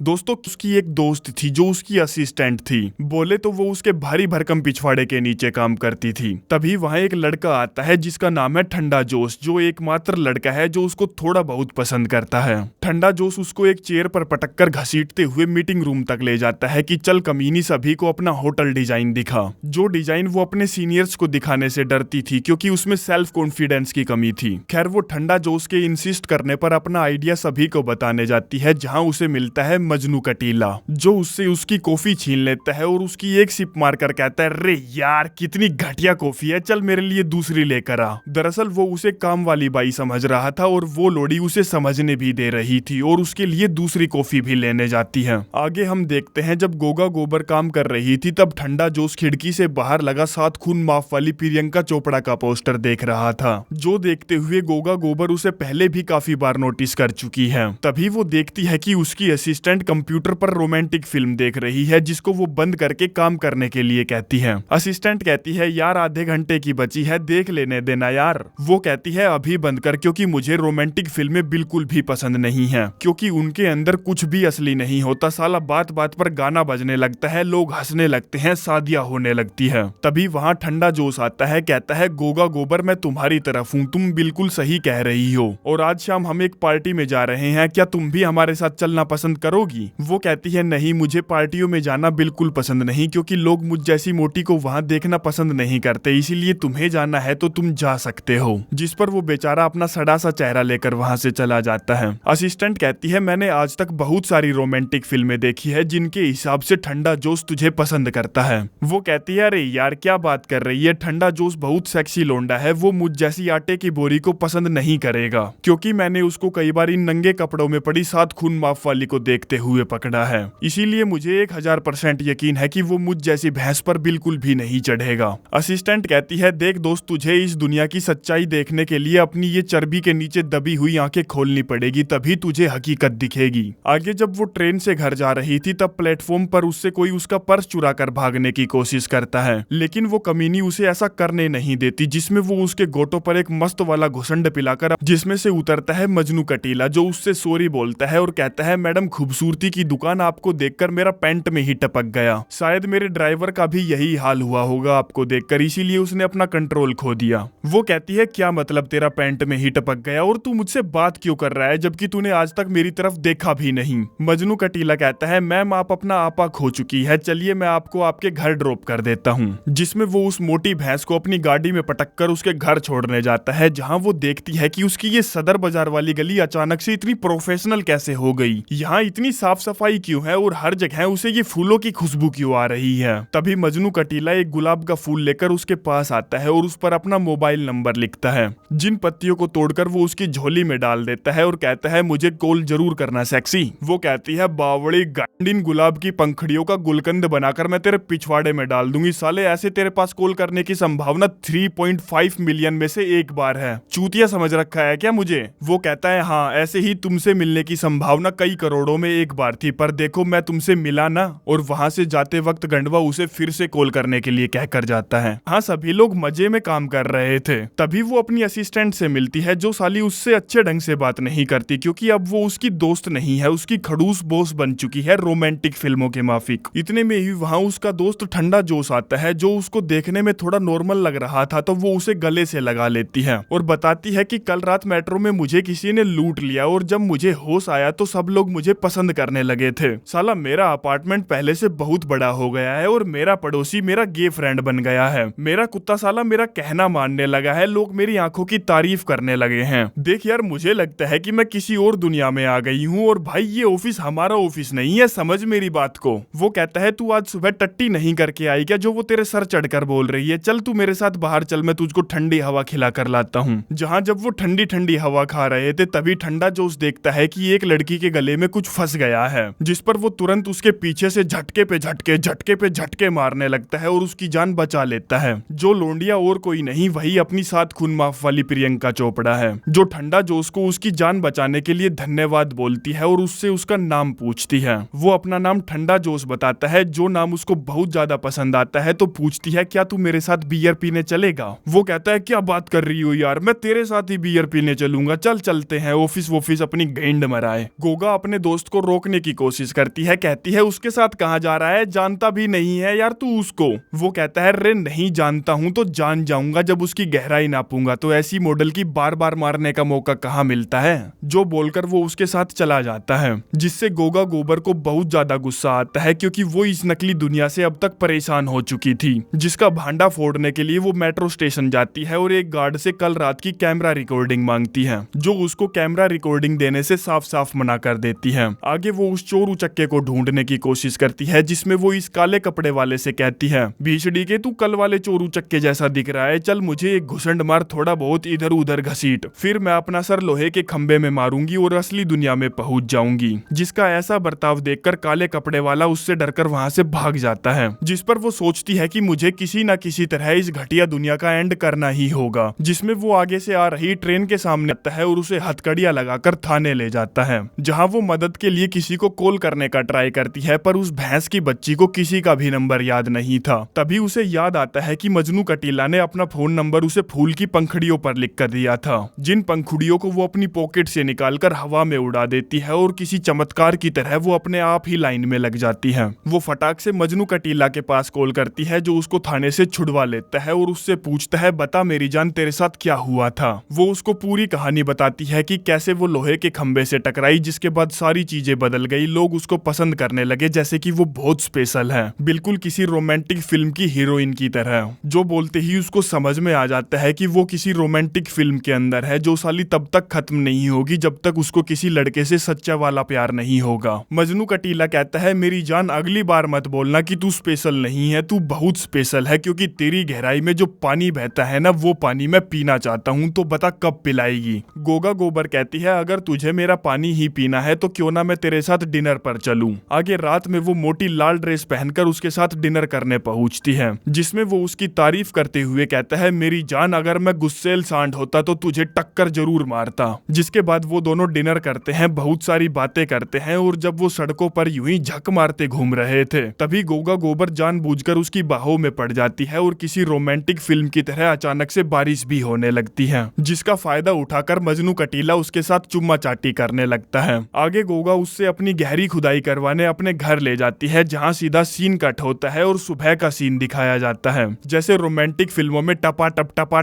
दोस्तों उसकी एक दोस्त थी जो उसकी असिस्टेंट थी। बोले तो वो उसके भारी भरकम पिछवाड़े के नीचे काम करती थी। तभी वहाँ एक लड़का आता है जिसका नाम है ठंडा जोश, जो एकमात्र लड़का है जो उसको थोड़ा बहुत पसंद करता है। ठंडा जोश उसको एक चेयर पर पटक कर घसीटते हुए मीटिंग रूम तक ले जाता है कि चल कमीनी सभी को अपना होटल डिजाइन दिखा। जो डिजाइन वो अपने सीनियर्स को दिखाने से डरती थी क्योंकि उसमें सेल्फ कॉन्फिडेंस की कमी थी। खैर वो ठंडा जोश के इंसिस्ट करने पर अपना आइडिया सभी को बताने जाती है, जहाँ उसे मिलता है मजनू कटीला, जो उससे उसकी कॉफी छीन लेता है और उसकी एक सिप मारकर कहता है, रे यार कितनी घटिया कॉफी है, चल मेरे लिए दूसरी लेकर आ। दरअसल वो उसे काम वाली बाई समझ रहा था और वो लोड़ी उसे समझने भी दे रही थी और उसके लिए दूसरी कॉफी भी लेने जाती है। आगे हम देखते हैं जब गोगा गोबर काम कर रही थी तब ठंडा जोश खिड़की से बाहर लगा 7 खून माफ वाली प्रियंका चोपड़ा का पोस्टर देख रहा था, जो देखते हुए गोगा गोबर उसे पहले भी काफी बार नोटिस कर चुकी है। तभी वो देखती है कि उसकी असिस्टेंट कंप्यूटर पर रोमांटिक फिल्म देख रही है जिसको वो बंद करके काम करने के लिए कहती है। असिस्टेंट कहती है, यार आधे घंटे की बची है, देख लेने देना यार। वो कहती है अभी बंद कर, क्योंकि मुझे रोमांटिक फिल्में बिल्कुल भी पसंद नहीं है, क्योंकि उनके अंदर कुछ भी असली नहीं होता। साला बात बात पर गाना बजने लगता है, लोग हंसने लगते हैं, शादियां होने लगती है। तभी वहाँ ठंडा जोश आता है, कहता है गोगा गोबर मैं तुम्हारी तरफ हूँ, तुम बिल्कुल सही कह रही हो और आज शाम हम एक पार्टी में जा रहे हैं, क्या तुम भी हमारे साथ चलना पसंद करोगी? वो कहती है नहीं, मुझे पार्टियों में जाना बिल्कुल पसंद नहीं, क्योंकि लोग मुझ जैसी मोटी को वहाँ देखना पसंद नहीं करते, इसीलिए तुम्हें जाना है तो तुम जा सकते हो। जिस पर वो बेचारा अपना सड़ा सा चेहरा लेकर वहाँ से चला जाता है। असिस्टेंट कहती है मैंने आज तक बहुत सारी रोमांटिक फिल्में देखी है जिनके हिसाब से ठंडा जोश तुझे पसंद करता है। वो कहती है अरे यार क्या बात कर रही है, ठंडा जोश बहुत सेक्सी लोंडा है, वो मुझ जैसी आटे की बोरी को पसंद नहीं करेगा, क्योंकि मैंने उसको कई बार इन नंगे कपड़ों में पड़ी 7 खून माफ वाली को देखते हुए पकड़ा है, इसीलिए मुझे 1000% यकीन है कि वो मुझ जैसी भैंस पर बिल्कुल भी नहीं चढ़ेगा। असिस्टेंट कहती है देख दोस्त, तुझे इस दुनिया की सच्चाई देखने के लिए अपनी ये चर्बी के नीचे दबी हुई आंखें खोलनी पड़ेगी, तभी तुझे हकीकत दिखेगी। आगे जब वो ट्रेन से घर जा रही थी तब प्लेटफॉर्म पर उससे कोई उसका पर्स चुरा कर भागने की कोशिश करता है, लेकिन वो कमीनी उसे ऐसा करने नहीं देती, जिसमें वो उसके गोटों पर एक मस्त वाला घुसंड पिलाकर जिसमें से उतरता है मजनू कटीला, जो उससे सॉरी बोलता है और कहता है मैडम खूबसूरती की दुकान आपको देखकर मेरा पैंट में ही टपक गया, शायद मेरे ड्राइवर का भी यही हाल हुआ होगा आपको देखकर, इसीलिए उसने अपना कंट्रोल खो दिया। वो कहती है क्या मतलब तेरा पैंट में ही टपक गया, और तू मुझसे बात क्यों कर रहा है जबकि तूने आज तक मेरी तरफ देखा भी नहीं। मजनू कटीला कहता है मैम आप अपना आपा खो चुकी है, चलिए मैं आपको आपके घर ड्रॉप कर देता हूँ, जिसमें वो उस मोटी भैंस को अपनी गाड़ी में पटक कर उसके घर छोड़ने जाता है, जहाँ वो देखती है कि उसकी ये सदर बाजार वाली गली अचानक से इतनी प्रोफेशनल कैसे हो गई, यहाँ इतनी साफ सफाई क्यों है और हर जगह उसे ये फूलों की खुशबू क्यों आ रही है। तभी मजनू कटीला एक गुलाब का फूल लेकर उसके पास आता है और उस पर अपना मोबाइल नंबर लिखता है, जिन पत्तियों को तोड़कर वो उसकी झोली में डाल देता है और कहता है मुझे कॉल जरूर करना सेक्सी। वो कहती है बावड़ी गांडिन गुलाब की पंखड़ियों का गुलकंद बनाकर मैं तेरे पिछवाड़े में डाल दूंगी, साले ऐसे तेरे पास कॉल करने की संभावना 3.5 मिलियन में से एक बार है, चूतिया समझ रखा है क्या मुझे? वो कहता है हाँ ऐसे ही तुमसे मिलने की संभावना कई करोड़ों में एक बार थी, पर देखो मैं तुमसे मिला ना। और वहां से जाते वक्त गंडवा उसे फिर से कॉल करने के लिए कहकर जाता है। हाँ सभी लोग मजे में काम कर रहे थे। तभी वो अपनी असिस्टेंट से मिलती है, जो साली उससे अच्छे ढंग से बात नहीं करती, क्योंकि अब वो उसकी दोस्त नहीं है, उसकी खड़ूस बॉस बन चुकी है रोमांटिक फिल्मों के माफिक। इतने में ही वहाँ उसका दोस्त ठंडा जोश आता है, जो उसको देखने में थोड़ा नॉर्मल लग रहा था, तो वो उसे गले से लगा लेती है और बताती है कि कल रात मेट्रो में मुझे किसी ने लूट लिया और जब मुझे होश आया तो सब लोग मुझे पसंद करने लगे थे। साला मेरा अपार्टमेंट पहले से बहुत बड़ा हो गया है और मेरा पड़ोसी मेरा गे फ्रेंड बन गया है, मेरा कुत्ता साला मेरा कहना मानने लगा है, लोग मेरी आंखों की तारीफ करने लगे हैं। देख यार मुझे लगता है कि मैं किसी और दुनिया में आ गई हूँ और भाई ये ऑफिस हमारा ऑफिस नहीं है, समझ मेरी बात को। वो कहता है तू आज सुबह टट्टी नहीं करके आई क्या जो वो तेरे सर चढ़कर बोल रही है, चल तू मेरे साथ बाहर चल, मैं तुझको ठंडी हवा खिला कर लाता हूँ। जहाँ जब वो ठंडी ठंडी हवा खा रहे थे तभी ठंडा जोश देखता है कि एक लड़की के गले में कुछ फंस गया है, जिस पर वो तुरंत उसके पीछे से झटके पे झटके मारने लगता है और उसकी जान बचा लेता है। जो लोंडिया और कोई नहीं वही अपनी 7 खून माफ वाली प्रियंका चोपड़ा है, जो ठंडा जोश को उसकी जान बचाने के लिए धन्यवाद बोलती है और उससे उसका नाम पूछती है। वो अपना नाम ठंडा जोश बताता है, जो नाम उसको बहुत ज्यादा पसंद आता है, तो पूछती है क्या तू मेरे साथ बियर पीने चलेगा? वो कहता है क्या बात कर रही हो यार, मैं तेरे साथ ही बियर पीने चलूंगा, चल चलते हैं, ऑफिस वॉफिस अपनी गेंड मराए। गोगा अपने दोस्त को रोकने की कोशिश करती है, कहती है उसके साथ कहाँ जा रहा है, जानता भी नहीं है यार तू उसको। वो कहता है रे नहीं जानता हूँ तो जान जाऊंगा जब उसकी गहराई नापूंगा, तो ऐसी मॉडल की बार बार मारने का मौका कहाँ मिलता है। जो बोलकर वो उसके साथ चला जाता है, जिससे गोगा गोबर को बहुत ज्यादा गुस्सा आता है क्योंकि वो इस नकली दुनिया से अब तक परेशान हो चुकी थी। जिसका भांडा फोड़ने के लिए वो मेट्रो स्टेशन जाती है और एक गार्ड से कल रात की कैमरा रिकॉर्डिंग मांगती है, जो उसको कैमरा रिकॉर्डिंग देने से साफ साफ मना कर देती है। आगे वो उस चोर उचक्के को ढूंढने की कोशिश करती है, जिसमें वो इस काले कपड़े वाले से कहती है भीषड़ी के तू कल वाले चोर उचक्के जैसा दिख रहा है, चल मुझे एक घुसंड मार, थोड़ा बहुत इधर उधर घसीट, फिर मैं अपना सर लोहे के खंबे में मारूंगी और असली दुनिया में पहुंच जाऊंगी। जिसका ऐसा बर्ताव देखकर काले कपड़े वाला उससे डरकर वहां से भाग जाता है, जिस पर वो सोचती है कि मुझे किसी न किसी तरह इस घटिया दुनिया का एंड करना ही होगा। जिसमें वो आगे से आ रही ट्रेन के सामने आता है और उसे हथकड़ियां लगाकर थाने ले जाता है, जहां वो मदद के लिए किसी को कॉल करने का ट्राई करती है, पर उस भैंस की बच्ची को किसी का भी नंबर याद नहीं था। तभी उसे याद आता है कि मजनू कटीला ने अपना फोन नंबर उसे फूल की पंखुड़ियों पर लिख कर दिया था, जिन पंखुड़ियों को वो अपनी पॉकेट से निकालकर हवा में उड़ा देती है और किसी चमत्कार की तरह वो अपने आप ही लाइन में लग जाती है। वो फटाक से मजनू कटीला के पास कॉल करती है, जो उसको थाने से छुड़वा लेता है और उससे पूछता है बता मेरी जान तेरे साथ क्या हुआ था। वो उसको पूरी कहानी बताती है कि कैसे वो लोहे के खंबे से टकराई, जिसके बाद सारी चीजें बदल गई, लोग उसको पसंद करने लगे जैसे कि वो बहुत स्पेशल है, बिल्कुल किसी रोमांटिक फिल्म की हीरोइन की तरह। जो बोलते ही उसको समझ में आ जाता है कि वो किसी रोमांटिक फिल्म के अंदर है, जो साली तब तक खत्म नहीं होगी जब तक उसको किसी लड़के से सच्चा वाला प्यार नहीं होगा। मजनू कटीला कहता है मेरी जान अगली बार मत बोलना कि तू स्पेशल नहीं है, तू बहुत स्पेशल है, क्योंकि तेरी गहराई में जो पानी बहता है ना वो पानी मैं पीना चाहता हूँ, तो बता कब पिलाएगी। गोगा गोबर कहती है अगर तुझे मेरा पानी ही पीना है तो क्यों ना मैं तेरे साथ डिनर पर चलूं। आगे रात में वो मोटी लाल ड्रेस पहनकर उसके साथ डिनर करने पहुंचती है, जिसमें वो उसकी तारीफ करते हुए कहता है मेरी जान अगर मैं गुस्सेल सांड होता तो तुझे टक्कर जरूर मारता। जिसके बाद वो दोनों डिनर करते हैं, बहुत सारी बातें करते हैं, और जब वो सड़कों पर यूं ही झक मारते घूम रहे थे तभी गोगा गोबर जानबूझकर उसकी बाहों में पड़ जाती है और किसी रोमांटिक फिल्म की तरह अचानक से बारिश भी होने लगती है, जिसका फायदा उठाकर मजनू कटीला उसके साथ चुम्मा चाटी करने लगता है। आगे गोगा उससे अपनी गहरी खुदाई करवाने अपने घर ले जाती है, जहाँ सीधा सीन कट होता है और सुबह का सीन दिखाया जाता है, जैसे रोमांटिक फिल्मों में टपा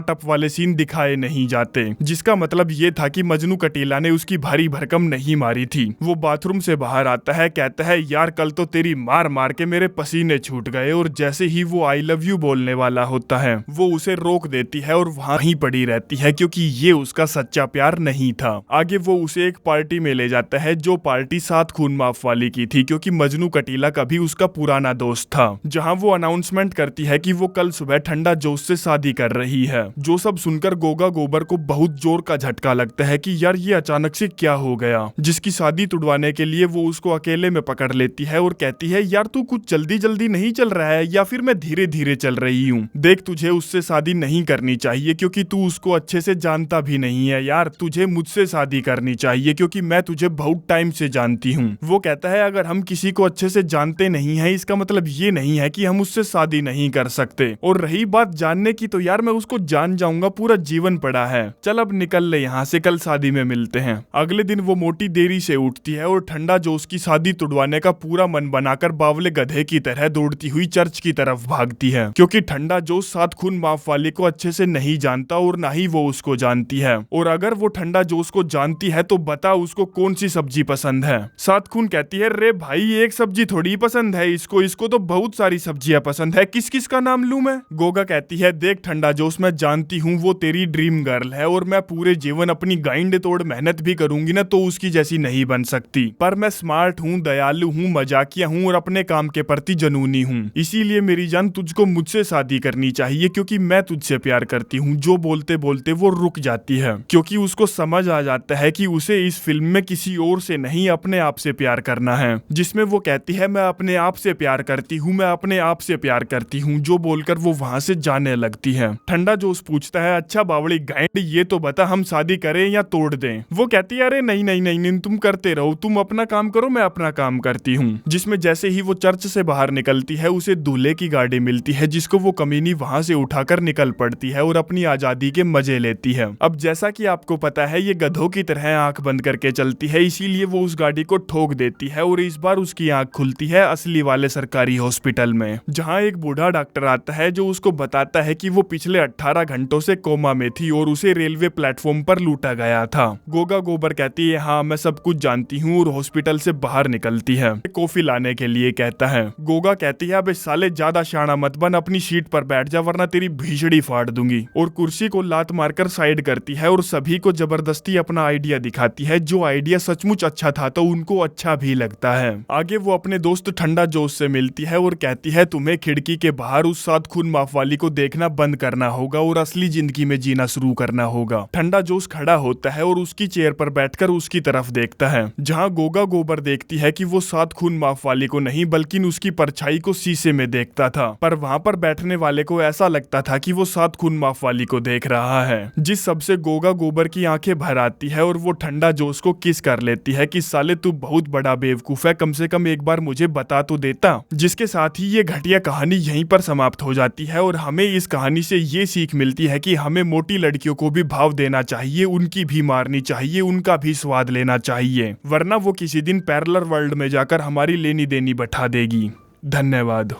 टप वाले सीन दिखाए नहीं जाते। जिसका मतलब ये था कि मजनू कटीला ने उसकी भारी भरकम नहीं मारी थी। वो बाथरूम से बाहर आता है, कहता है यार कल तो तेरी मार मार के मेरे पसीने छूट गए, और जैसे ही वो आई लव यू बोलने वाला होता है वो उसे रोक देती है और वहाँ ही पड़ी रहती है, क्योंकि ये उसका सच्चा प्यार नहीं था। आगे वो उसे एक पार्टी में ले जाता है, जो पार्टी 7 खून माफ वाली की थी, क्योंकि मजनू कटीला का भी उसका पुराना दोस्त था, जहाँ वो अनाउंसमेंट करती है कि वो कल सुबह ठंडा जोश से शादी कर रही है। जो सब सुनकर गोगा गोबर को बहुत जोर का झटका लगता है कि यार ये अचानक से क्या हो गया, जिसकी शादी तुड़वाने के लिए वो उसको अकेले में पकड़ लेती है और कहती है यार तू कुछ जल्दी जल्दी नहीं चल रहा है, या फिर मैं धीरे धीरे चल रही हूँ। देख तुझे उससे शादी नहीं करनी चाहिए क्योंकि तू उसको अच्छे से जानता भी नहीं है यार, तुझे मुझसे शादी करनी चाहिए क्योंकि मैं तुझे बहुत टाइम से जानती हूँ। वो कहता है अगर हम किसी को अच्छे से जानते नहीं है इसका मतलब ये नहीं है कि हम उससे शादी नहीं कर सकते, और रही बात जानने की तो यार मैं उसको जान जाऊंगा, पूरा जीवन पड़ा है, चल अब निकल ले यहाँ से, कल शादी में मिलते हैं। अगले दिन वो मोटी देरी से उठती है और ठंडा जोश की शादी तुड़वाने का पूरा मन बनाकर बावले गधे की तरह दौड़ती हुई चर्च की तरफ भागती है, क्योंकि ठंडा जोश 7 खून माफ वाले को अच्छे से नहीं जानता और ना ही वो उसको जानती है, और अगर वो ठंडा जोश को जानती है तो बता उसको कौन सी सब्जी पसंद है। 7 खून कहती है रे भाई एक सब्जी थोड़ी पसंद है इसको तो बहुत सारी सब्जियां पसंद है, किस किस का नाम लूं मैं। गोगा कहती है देख ठंडा जोश मैं जानती हूँ वो तेरी ड्रीम गर्ल है, और मैं पूरे जीवन अपनी गाइंड तोड़ मेहनत भी करूंगी ना तो उसकी जैसी नहीं बन सकती, पर मैं स्मार्ट हूँ, दयालु हूँ, मजाकिया हूँ और अपने काम के प्रति जुनूनी हूँ, इसीलिए मेरी जान तुझको मुझसे शादी करनी चाहिए क्योंकि मैं तुझसे प्यार करती हूँ। जो बोलते बोलते वो रुक जाती है, क्योंकि उसको समझ आ जाता है कि उसे इस फिल्म में किसी और से नहीं अपने आप से प्यार करना है, जिसमें वो कहती है मैं अपने आप से प्यार करती हूँ, मैं अपने आप से प्यार करती हूँ, जो बोलकर वो वहाँ से जाने लगती है। ठंडा जोश पूछता है अच्छा बावड़ी गाइड ये तो बता हम शादी करें या तोड़ दें। वो कहती है अरे नहीं नहीं नहीं नहीं तुम करते रहो, तुम अपना काम करो मैं अपना काम करती हूँ। जिसमें जैसे ही वो चर्च से बाहर निकलती है उसे दूल्हे की गाड़ी मिलती है, जिसको वो कमीनी वहाँ से उठाकर निकल पड़ती है और अपनी आजादी के मजे लेती है। अब जैसा कि आपको पता है ये गधों की तरह आंख बंद करके चलती है, इसीलिए वो उस गाड़ी बॉडी को ठोक देती है और इस बार उसकी आंख खुलती है असली वाले सरकारी हॉस्पिटल में, जहां एक बूढ़ा डॉक्टर आता है जो उसको बताता है कि वो पिछले 18 घंटों से कोमा में थी और उसे रेलवे प्लेटफॉर्म पर लूटा गया था। गोगा गोबर कहती है हाँ मैं सब कुछ जानती हूँ और हॉस्पिटल से बाहर निकलती है। कॉफी लाने के लिए कहता है। गोगा कहती है अबे साले ज्यादा शाना मत बन, अपनी सीट पर बैठ जा वरना तेरी भीषड़ी फाड़ दूंगी, और कुर्सी को लात मारकर साइड करती है और सभी को जबरदस्ती अपना आइडिया दिखाती है। जो आइडिया सचमुच अच्छा था तो उनको अच्छा भी लगता है। आगे वो अपने दोस्त ठंडा जोश से मिलती है और कहती है तुम्हें खिड़की के बाहर उस 7 खून माफ वाली को देखना बंद करना होगा और असली जिंदगी में जीना शुरू करना होगा। ठंडा जोश खड़ा होता है और उसकी चेयर पर बैठकर उसकी तरफ देखता है, जहां गोगा गोबर देखती है कि वो 7 खून माफ वाली को नहीं बल्कि उसकी परछाई को शीशे में देखता था, पर वहां पर बैठने वाले को ऐसा लगता था कि वो 7 खून माफ वाली को देख रहा है, जिस सबसे गोगा गोबर की आंखें भर आती है और वो ठंडा जोश को किस कर लेती है कि साले तू बहुत बड़ा बेवकूफ है, कम से कम एक बार मुझे बता तो देता। जिसके साथ ही ये घटिया कहानी यहीं पर समाप्त हो जाती है और हमें इस कहानी से ये सीख मिलती है कि हमें मोटी लड़कियों को भी भाव देना चाहिए, उनकी भी मारनी चाहिए, उनका भी स्वाद लेना चाहिए, वरना वो किसी दिन पैरेलल वर्ल्ड में जाकर हमारी लेनी देनी बैठा देगी। धन्यवाद।